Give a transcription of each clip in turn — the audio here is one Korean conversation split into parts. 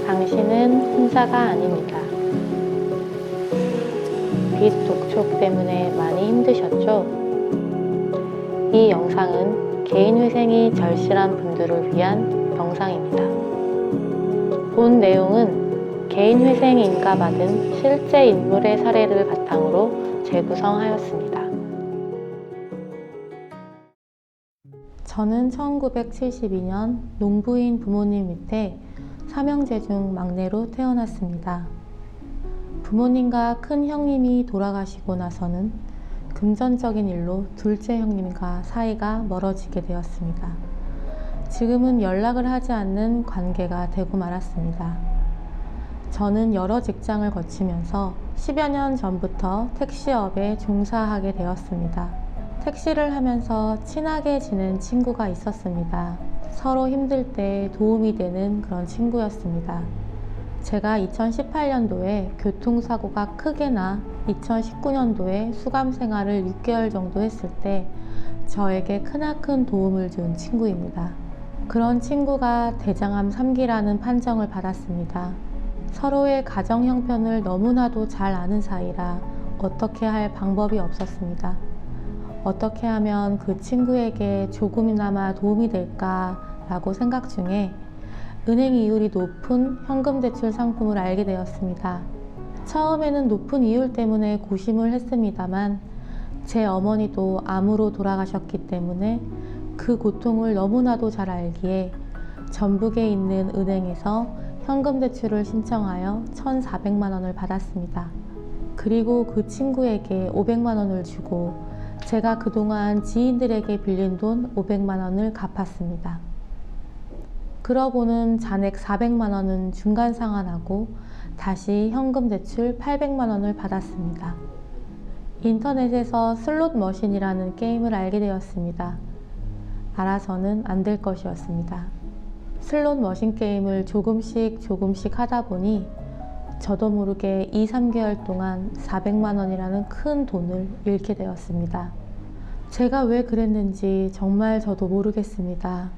당신은 혼자가 아닙니다. 빛 독촉 때문에 많이 힘드셨죠? 이 영상은 개인회생이 절실한 분들을 위한 영상입니다. 본 내용은 개인회생인가 받은 실제 인물의 사례를 바탕으로 재구성하였습니다. 저는 1972년 농부인 부모님 밑에 삼형제 중 막내로 태어났습니다. 부모님과 큰 형님이 돌아가시고 나서는 금전적인 일로 둘째 형님과 사이가 멀어지게 되었습니다. 지금은 연락을 하지 않는 관계가 되고 말았습니다. 저는 여러 직장을 거치면서 10여 년 전부터 택시업에 종사하게 되었습니다. 택시를 하면서 친하게 지낸 친구가 있었습니다. 서로 힘들 때 도움이 되는 그런 친구였습니다. 제가 2018년도에 교통사고가 크게 나 2019년도에 수감 생활을 6개월 정도 했을 때 저에게 크나큰 도움을 준 친구입니다. 그런 친구가 대장암 3기라는 판정을 받았습니다. 서로의 가정 형편을 너무나도 잘 아는 사이라 어떻게 할 방법이 없었습니다. 어떻게 하면 그 친구에게 조금이나마 도움이 될까라고 생각 중에 은행 이율이 높은 현금 대출 상품을 알게 되었습니다. 처음에는 높은 이율 때문에 고심을 했습니다만 제 어머니도 암으로 돌아가셨기 때문에 그 고통을 너무나도 잘 알기에 전북에 있는 은행에서 현금 대출을 신청하여 1,400만 원을 받았습니다. 그리고 그 친구에게 500만 원을 주고 제가 그동안 지인들에게 빌린 돈 500만 원을 갚았습니다. 그러고는 잔액 400만 원은 중간 상환하고 다시 현금 대출 800만 원을 받았습니다. 인터넷에서 슬롯 머신이라는 게임을 알게 되었습니다. 알아서는 안 될 것이었습니다. 슬롯 머신 게임을 조금씩 하다 보니 저도 모르게 2, 3개월 동안 400만 원이라는 큰 돈을 잃게 되었습니다. 제가 왜 그랬는지 정말 저도 모르겠습니다.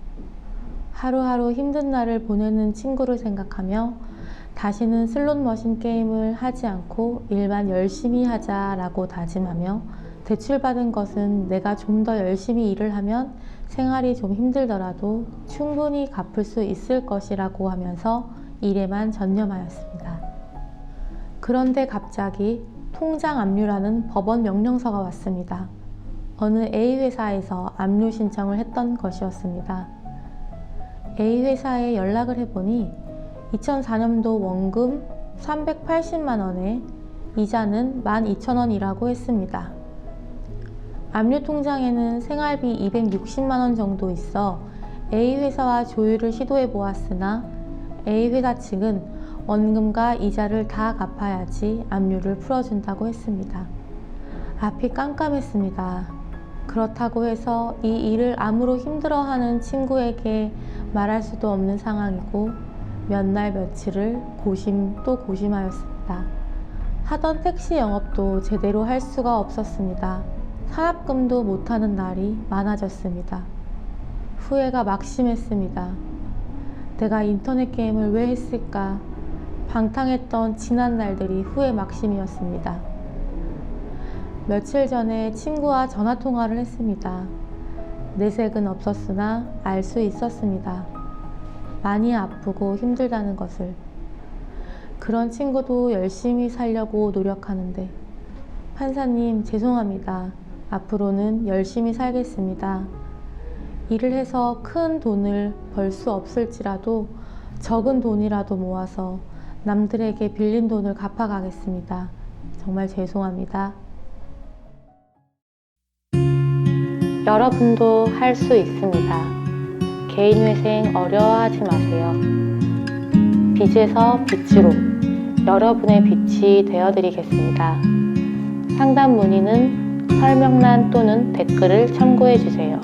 하루하루 힘든 날을 보내는 친구를 생각하며 다시는 슬롯 머신 게임을 하지 않고 일만 열심히 하자라고 다짐하며 대출받은 것은 내가 좀 더 열심히 일을 하면 생활이 좀 힘들더라도 충분히 갚을 수 있을 것이라고 하면서 일에만 전념하였습니다. 그런데 갑자기 통장 압류라는 법원 명령서가 왔습니다. 어느 A회사에서 압류 신청을 했던 것이었습니다. A회사에 연락을 해보니 2004년도 원금 380만 원에 이자는 12,000원이라고 했습니다. 압류 통장에는 생활비 260만 원 정도 있어 A회사와 조율을 시도해 보았으나 A회사 측은 원금과 이자를 다 갚아야지 압류를 풀어준다고 했습니다. 앞이 깜깜했습니다. 그렇다고 해서 이 일을 암으로 힘들어하는 친구에게 말할 수도 없는 상황이고 몇 날 며칠을 고심 또 고심하였습니다. 하던 택시 영업도 제대로 할 수가 없었습니다. 산업금도 못하는 날이 많아졌습니다. 후회가 막심했습니다. 내가 인터넷 게임을 왜 했을까? 방탕했던 지난 날들이 후회 막심이었습니다. 며칠 전에 친구와 전화통화를 했습니다. 내색은 없었으나 알 수 있었습니다. 많이 아프고 힘들다는 것을. 그런 친구도 열심히 살려고 노력하는데 판사님 죄송합니다. 앞으로는 열심히 살겠습니다. 일을 해서 큰 돈을 벌 수 없을지라도 적은 돈이라도 모아서 남들에게 빌린 돈을 갚아가겠습니다. 정말 죄송합니다. 여러분도 할 수 있습니다. 개인회생 어려워하지 마세요. 빛에서 빛으로 여러분의 빛이 되어드리겠습니다. 상담 문의는 설명란 또는 댓글을 참고해주세요.